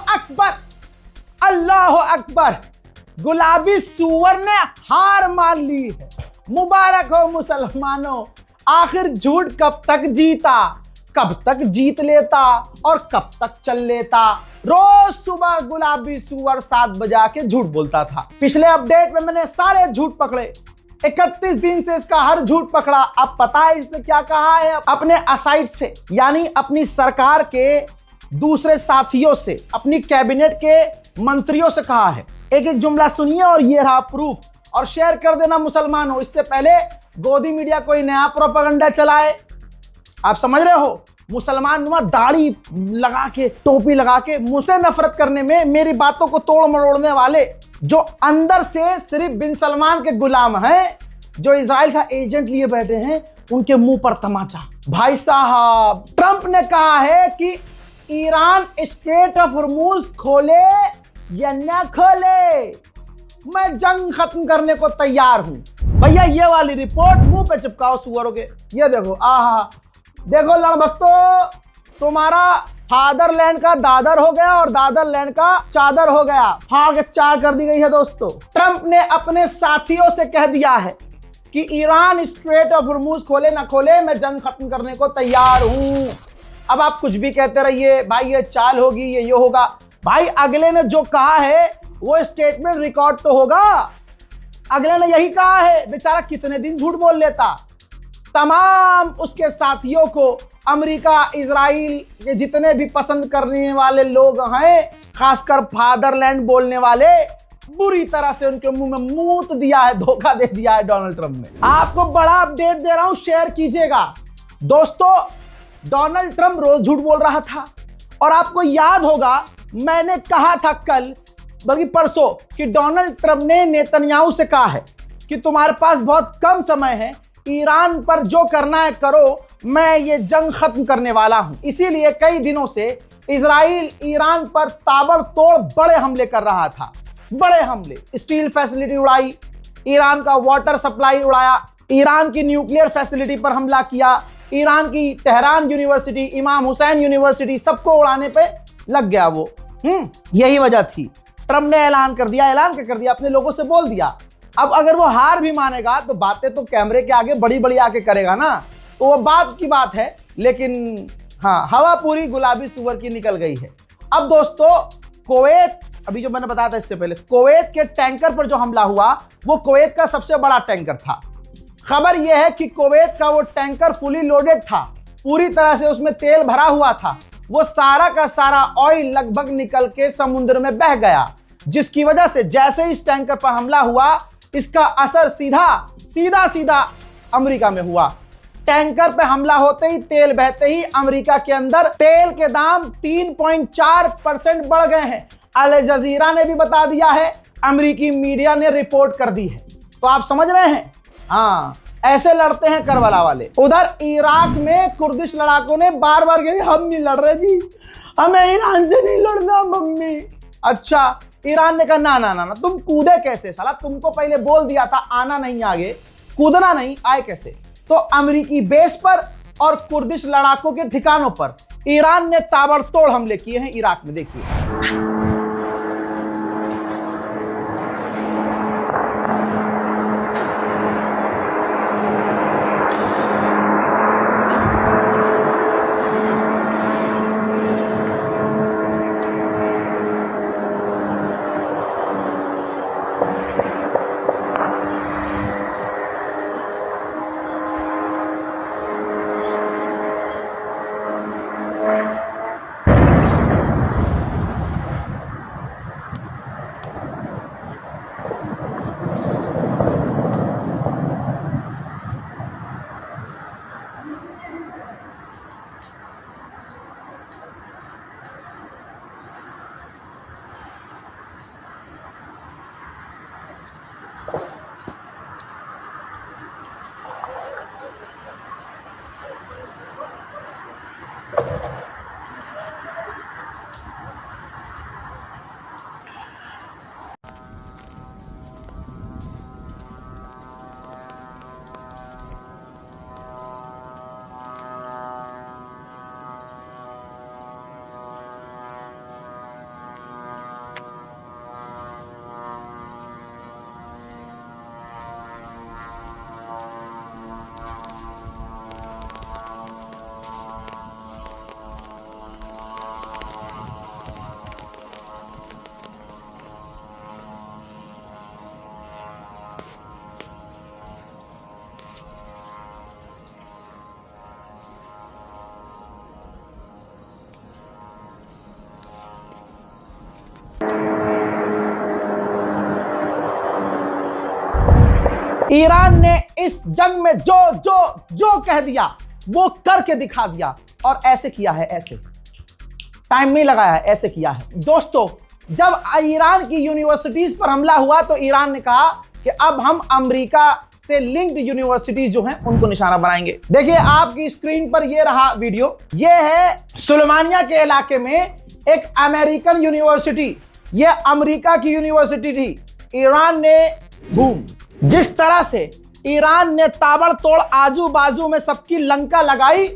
अकबर, अल्लाह अकबर। गुलाबी सुअर ने हार मान ली है। मुबारक हो मुसलमानों, आखिर झूठ कब तक जीता, कब तक जीत लेता और कब तक चल लेता। रोज सुबह गुलाबी सुअर 7 बजे के झूठ बोलता था। पिछले अपडेट में मैंने सारे झूठ पकड़े, 31 दिन से इसका हर झूठ पकड़ा। अब पता है इसने क्या कहा है अपने असाइड से, यानी अपनी सरकार के दूसरे साथियों से, अपनी कैबिनेट के मंत्रियों से कहा है। एक एक जुमला सुनिए और ये रहा प्रूफ, और शेयर कर देना मुसलमानों, इससे पहले गोदी मीडिया कोई नया प्रोपेगेंडा चलाए। आप समझ रहे हो, मुसलमान दाढ़ी लगा के, टोपी लगा के मुझसे नफरत करने में, मेरी बातों को तोड़ मरोड़ने वाले जो अंदर से सिर्फ बिन सलमान के गुलाम हैं, जो इजराइल का एजेंट लिए बैठे हैं, उनके मुंह पर तमाचा। भाई साहब, ट्रंप ने कहा है कि ईरान स्ट्रेट ऑफ हॉर्मुज खोले या न खोले, मैं जंग खत्म करने को तैयार हूं। भैया ये वाली रिपोर्ट मुंह पे चिपकाओ सुअरों के। ये देखो, आहा देखो लड़भक्तों, तुम्हारा फादरलैंड का दादर हो गया और दादरलैंड का चादर हो गया, फाड़ के चार कर दी गई है। दोस्तों, ट्रंप ने अपने साथियों से कह दिया है कि ईरान स्ट्रेट ऑफ हॉर्मुज खोले ना खोले, मैं जंग खत्म करने को तैयार हूं। अब आप कुछ भी कहते रहिए, भाई ये चाल होगी, ये होगा। भाई अगले ने जो कहा है वो स्टेटमेंट रिकॉर्ड तो होगा। अगले ने यही कहा है, बेचारा कितने दिन झूठ बोल लेता। तमाम उसके साथियों को, अमेरिका, इजराइल के जितने भी पसंद करने वाले लोग हैं, खासकर फादरलैंड बोलने वाले, बुरी तरह से उनके मुंह में मूत दिया है, धोखा दे दिया है डोनाल्ड ट्रंप ने। आपको बड़ा अपडेट दे रहा हूं, शेयर कीजिएगा। दोस्तों, डोनाल्ड ट्रंप रोज झूठ बोल रहा था, और आपको याद होगा मैंने कहा था कल बल्कि परसों कि डोनाल्ड ट्रंप ने नेतन्याहू से कहा है कि तुम्हारे पास बहुत कम समय है, ईरान पर जो करना है करो, मैं ये जंग खत्म करने वाला हूं। इसीलिए कई दिनों से इजराइल ईरान पर ताबड़तोड़ बड़े हमले कर रहा था। बड़े हमले, स्टील फैसिलिटी उड़ाई, ईरान का वाटर सप्लाई उड़ाया, ईरान की न्यूक्लियर फैसिलिटी पर हमला किया, ईरान की तेहरान यूनिवर्सिटी, इमाम हुसैन यूनिवर्सिटी, सबको उड़ाने पे लग गया वो। यही वजह थी। ट्रंप ने ऐलान कर दिया, ऐलान क्या कर दिया, अपने लोगों से बोल दिया। अब अगर वो हार भी मानेगा तो बातें तो कैमरे के आगे बड़ी बड़ी आके करेगा ना, तो वो बात की बात है। लेकिन हाँ, हवा पूरी गुलाबी सुअर की निकल गई है। अब दोस्तों, कुवैत, अभी जो मैंने बताया था इससे पहले, कुवैत के टैंकर पर जो हमला हुआ वो कुवैत का सबसे बड़ा टैंकर था। खबर यह है कि कुवैत का वो टैंकर फुली लोडेड था, पूरी तरह से उसमें तेल भरा हुआ था। वो सारा का सारा ऑयल लगभग निकल के समुद्र में बह गया, जिसकी वजह से जैसे इस टैंकर पर हमला हुआ, इसका असर सीधा अमेरिका में हुआ। टैंकर पे हमला होते ही, तेल बहते ही अमेरिका के अंदर तेल के दाम 3.4% बढ़ गए हैं। अल जजीरा ने भी बता दिया है, अमेरिकी मीडिया ने रिपोर्ट कर दी है। तो आप समझ रहे हैं, हाँ, ऐसे लड़ते हैं करबला वाले। उधर इराक में कुर्दिश लड़ाकों ने बार बार कहा, हम नहीं लड़ रहे जी, हमें ईरान से नहीं लड़ना मम्मी। अच्छा, ईरान ने कहा ना ना ना ना, तुम कूदे कैसे साला, तुमको पहले बोल दिया था आना नहीं, आगे कूदना नहीं, आए कैसे। तो अमेरिकी बेस पर और कुर्दिश लड़ाकों के ठिकानों पर ईरान ने ताबड़तोड़ हमले किए हैं इराक में। देखिए, ईरान ने इस जंग में जो जो जो कह दिया वो करके दिखा दिया, और ऐसे किया है, ऐसे टाइम नहीं लगाया है, ऐसे किया है। दोस्तों, जब ईरान की यूनिवर्सिटीज पर हमला हुआ तो ईरान ने कहा कि अब हम अमेरिका से लिंक्ड यूनिवर्सिटीज जो हैं उनको निशाना बनाएंगे। देखिए आपकी स्क्रीन पर ये रहा वीडियो, ये है सुलेमानिया के इलाके में एक अमेरिकन यूनिवर्सिटी, ये अमेरिका की यूनिवर्सिटी थी। ईरान ने बूम, जिस तरह से ईरान ने ताबड़तोड़ आजू बाजू में सबकी लंका लगाई,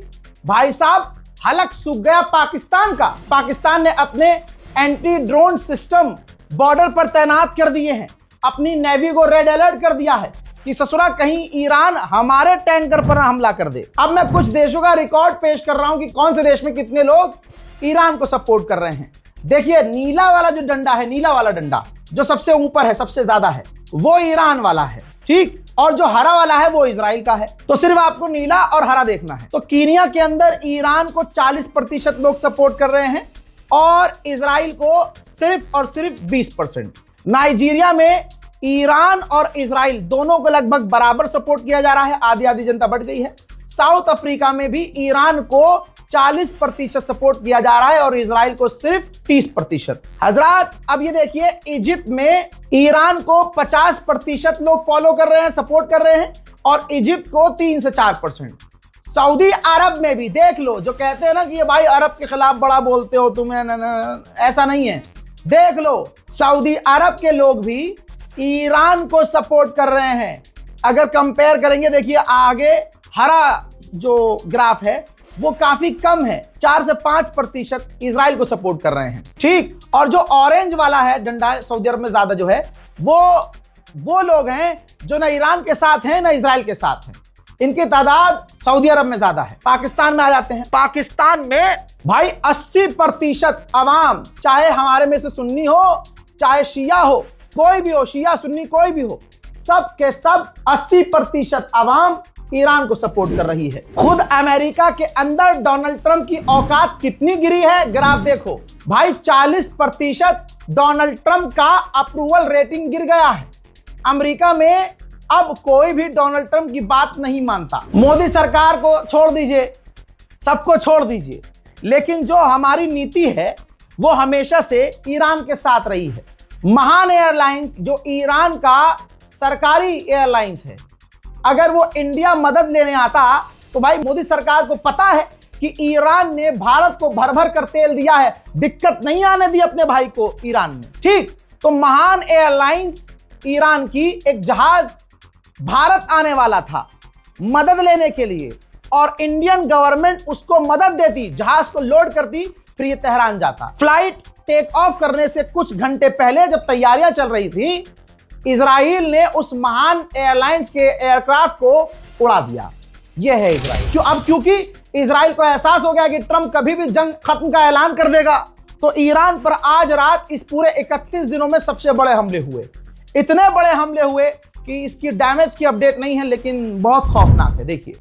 भाई साहब हलक सूख गया पाकिस्तान का। पाकिस्तान ने अपने एंटी ड्रोन सिस्टम बॉर्डर पर तैनात कर दिए हैं, अपनी नेवी को रेड अलर्ट कर दिया है कि ससुरा कहीं ईरान हमारे टैंकर पर हमला कर दे। अब मैं कुछ देशों का रिकॉर्ड पेश कर रहा हूं कि कौन से देश में कितने लोग ईरान को सपोर्ट कर रहे हैं। देखिए नीला वाला जो डंडा है, नीला वाला डंडा जो सबसे ऊपर है, सबसे ज्यादा है, वो ईरान वाला है, ठीक, और जो हरा वाला है वो इजराइल का है। तो सिर्फ आपको नीला और हरा देखना है। तो कीनिया के अंदर ईरान को 40% लोग सपोर्ट कर रहे हैं और इजराइल को सिर्फ और सिर्फ 20%। नाइजीरिया में ईरान और इजराइल दोनों को लगभग बराबर सपोर्ट किया जा रहा है, आधी आधी जनता बढ़ गई है। साउथ अफ्रीका में भी ईरान को 40% सपोर्ट किया जा रहा है और इजराइल को सिर्फ 30%। हजरात अब ये देखिए, इजिप्ट में ईरान को 50% लोग फॉलो कर रहे हैं, सपोर्ट कर रहे हैं, और इजिप्ट को 3 से 4%। सऊदी अरब में भी देख लो, जो कहते हैं ना कि ये भाई अरब के खिलाफ बड़ा बोलते हो तुम्हें, ऐसा नहीं है। देख लो सऊदी अरब के लोग भी ईरान को सपोर्ट कर रहे हैं। अगर कंपेयर करेंगे, देखिए आगे हरा जो ग्राफ है वो काफी कम है, 4 से 5% इजराइल को सपोर्ट कर रहे हैं, ठीक। और जो ऑरेंज वाला है डंडा, सऊदी अरब में ज्यादा जो है वो लोग हैं जो ना ईरान के साथ हैं ना इजराइल के साथ हैं। इनकी तादाद सऊदी अरब में ज्यादा है। पाकिस्तान में आ जाते हैं। पाकिस्तान में भाई 80% अवाम, चाहे हमारे में से सुन्नी हो चाहे शिया हो, कोई भी हो, शिया सुन्नी कोई भी हो, सब के सब 80% अवाम ईरान को सपोर्ट कर रही है। खुद अमेरिका के अंदर डोनाल्ड ट्रंप की औकात कितनी गिरी है, ग्राफ देखो भाई, 40% डोनाल्ड ट्रंप का अप्रूवल रेटिंग गिर गया है। अमेरिका में अब कोई भी डोनाल्ड ट्रंप की बात नहीं मानता। मोदी सरकार को छोड़ दीजिए, सबको छोड़ दीजिए, लेकिन जो हमारी नीति है वो हमेशा से ईरान के साथ रही है। महान एयरलाइंस जो ईरान का सरकारी एयरलाइंस है, अगर वो इंडिया मदद लेने आता तो भाई मोदी सरकार को पता है कि ईरान ने भारत को भर भर कर तेल दिया है, दिक्कत नहीं आने दी अपने भाई को ईरान में, ठीक। तो महान एयरलाइंस ईरान की एक जहाज भारत आने वाला था मदद लेने के लिए, और इंडियन गवर्नमेंट उसको मदद देती, जहाज को लोड करती, फिर ये तेहरान जाता। फ्लाइट टेक ऑफ करने से कुछ घंटे पहले जब तैयारियां चल रही थी, इजराइल ने उस महान एयरलाइंस के एयरक्राफ्ट को उड़ा दिया। यह है इजराइल। क्यों? अब क्योंकि इजराइल को एहसास हो गया कि ट्रंप कभी भी जंग खत्म का ऐलान कर देगा, तो ईरान पर आज रात इस पूरे 31 दिनों में सबसे बड़े हमले हुए। इतने बड़े हमले हुए कि इसकी डैमेज की अपडेट नहीं है, लेकिन बहुत खौफनाक है। देखिए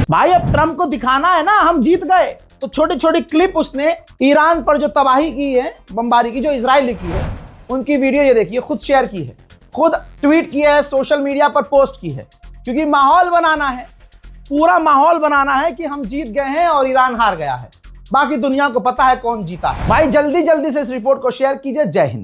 भाई अब ट्रम्प को दिखाना है ना हम जीत गए, तो छोटी छोटी क्लिप उसने ईरान पर जो तबाही की है, बमबारी की जो इजराइल की है, उनकी वीडियो ये देखिए, खुद शेयर की है, खुद ट्वीट किया है, सोशल मीडिया पर पोस्ट की है, क्योंकि माहौल बनाना है, पूरा माहौल बनाना है कि हम जीत गए हैं और ईरान हार गया है। बाकी दुनिया को पता है कौन जीता है। भाई जल्दी जल्दी से इस रिपोर्ट को शेयर कीजिए। जय हिंद।